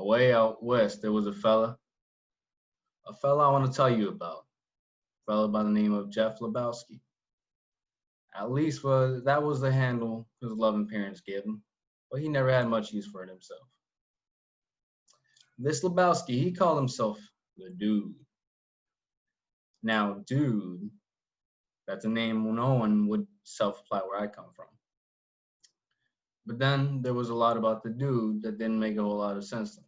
way out west, there was a fella I want to tell you about, a fella by the name of Jeff Lebowski. At least that was the handle his loving parents gave him, but he never had much use for it himself. This Lebowski, he called himself the Dude. Now, Dude, that's a name no one would self-apply where I come from. But then there was a lot about the Dude that didn't make a whole lot of sense to me.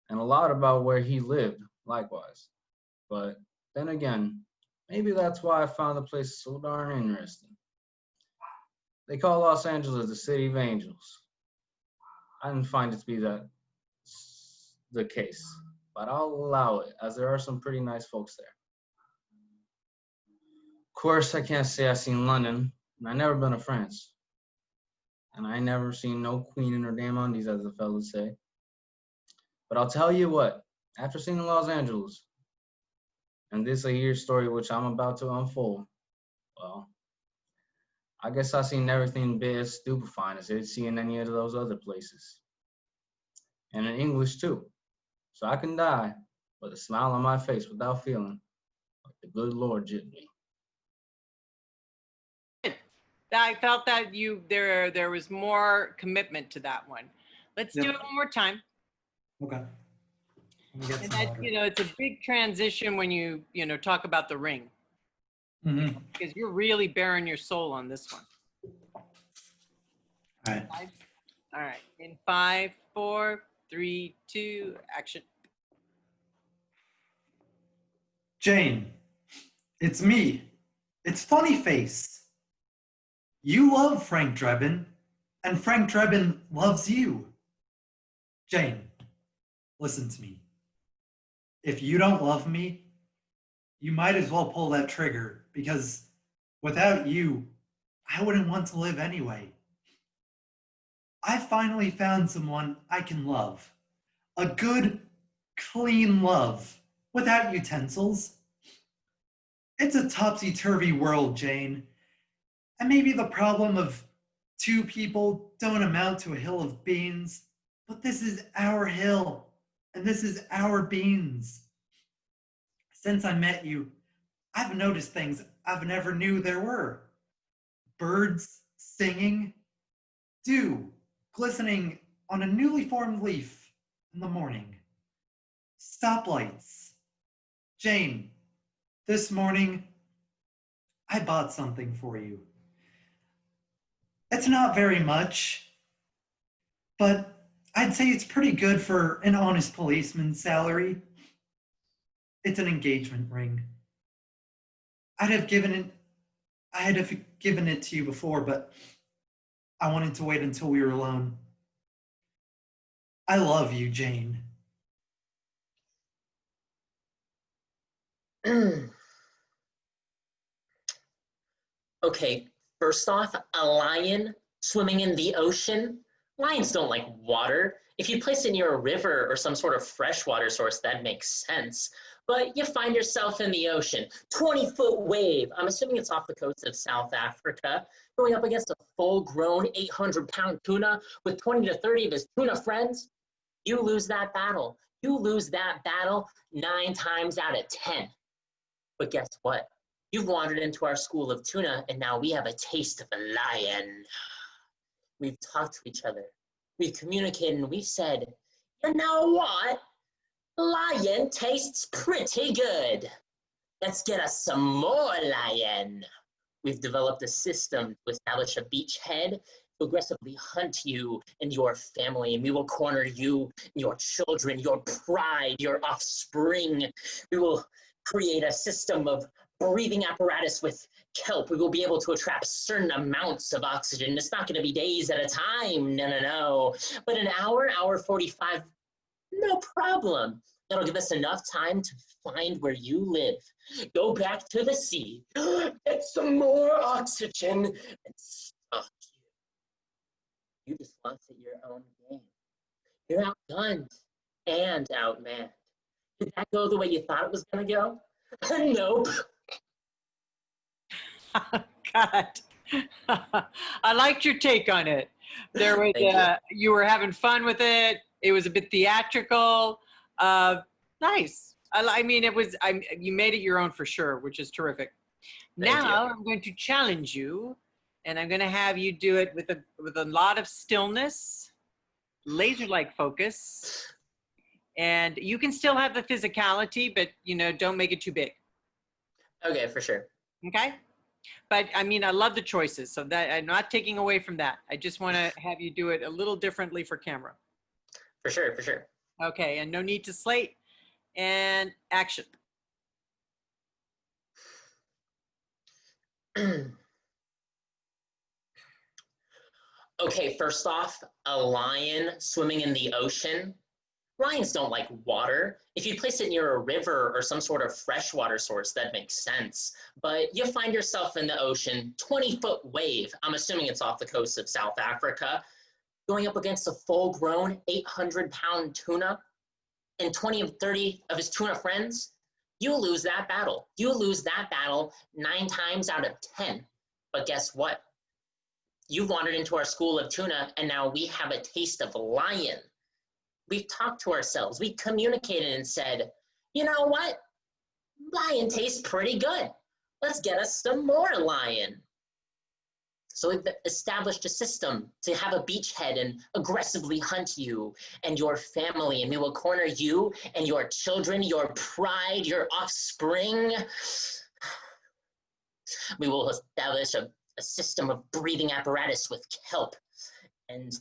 And a lot about where he lived, likewise. But then again, maybe that's why I found the place so darn interesting. They call Los Angeles the City of Angels. I didn't find it to be the case, but I'll allow it, as there are some pretty nice folks there. Of course, I can't say I've seen London, and I never been to France. And I never seen no queen in her damn undies, as the fellas say. But I'll tell you what, after seeing Los Angeles, and this a year story which I'm about to unfold, well, I guess I seen everything bit as stupefying as I'd seen in any of those other places. And in English too. So I can die with a smile on my face without feeling like the good Lord jipped me. I felt that there was more commitment to that one. Let's do it one more time. Okay. And that, it's a big transition when you talk about the ring. Mm-hmm. Because you're really bearing your soul on this one. All right. All right. In 5, 4, 3, 2, action. Jane, it's me. It's Funny Face. You love Frank Drebin, and Frank Drebin loves you. Jane, listen to me. If you don't love me, you might as well pull that trigger, because without you, I wouldn't want to live anyway. I finally found someone I can love. A good, clean love, without utensils. It's a topsy-turvy world, Jane. And maybe the problem of two people don't amount to a hill of beans, but this is our hill, and this is our beans. Since I met you, I've noticed things I've never knew there were. Birds singing, dew glistening on a newly formed leaf in the morning. Stoplights. Jane, this morning, I bought something for you. It's not very much, but I'd say it's pretty good for an honest policeman's salary. It's an engagement ring. I'd have given it to you before, but I wanted to wait until we were alone. I love you, Jane. Okay, first off, a lion swimming in the ocean. Lions don't like water. If you place it near a river or some sort of freshwater source, that makes sense. But you find yourself in the ocean, 20-foot wave. I'm assuming it's off the coast of South Africa, going up against a full-grown 800-pound tuna with 20 to 30 of his tuna friends. You lose that battle. You lose that battle 9 times out of 10. But guess what? You've wandered into our school of tuna, and now we have a taste of a lion. We've talked to each other. We've communicated, and we've said, you know what? Lion tastes pretty good. Let's get us some more lion. We've developed a system to establish a beachhead to aggressively hunt you and your family, and we will corner you, your children, your pride, your offspring. We will create a system of breathing apparatus with kelp. We will be able to attract certain amounts of oxygen. It's not going to be days at a time, no. But an hour 45, no problem. That'll give us enough time to find where you live. Go back to the sea, get some more oxygen, and stalk you. You just lost at your own game. You're outgunned and outmanned. Did that go the way you thought it was going to go? Nope. God. I liked your take on it. There was you were having fun with it. It was a bit theatrical. Nice. I mean, you made it your own for sure, which is terrific. Thank Now you. I'm going to challenge you, and I'm going to have you do it with a lot of stillness, laser-like focus, and you can still have the physicality, but don't make it too big. Okay, for sure. Okay. But I mean, I love the choices, so that I'm not taking away from that. I just want to have you do it a little differently for camera. For sure, for sure. Okay, and no need to slate. And action. Okay, first off, a lion swimming in the ocean. Lions don't like water. If you place it near a river or some sort of freshwater source, that makes sense. But you find yourself in the ocean, 20-foot wave. I'm assuming it's off the coast of South Africa, going up against a full-grown 800-pound tuna and 20 of 30 of his tuna friends. You lose that battle. You lose that battle 9 times out of 10. But guess what? You've wandered into our school of tuna, and now we have a taste of lion. We've talked to ourselves. We communicated and said, you know what? Lion tastes pretty good. Let's get us some more lion. So we've established a system to have a beachhead and aggressively hunt you and your family, and we will corner you and your children, your pride, your offspring. We will establish a system of breathing apparatus with kelp, and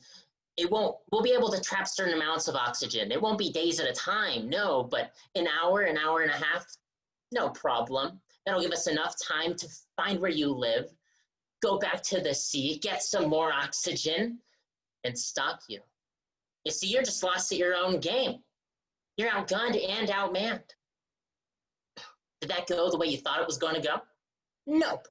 we'll be able to trap certain amounts of oxygen. It won't be days at a time, no, but an hour and a half, no problem. That'll give us enough time to find where you live, go back to the sea, get some more oxygen, and stalk you. You see, you're just lost at your own game. You're outgunned and outmanned. Did that go the way you thought it was going to go? Nope.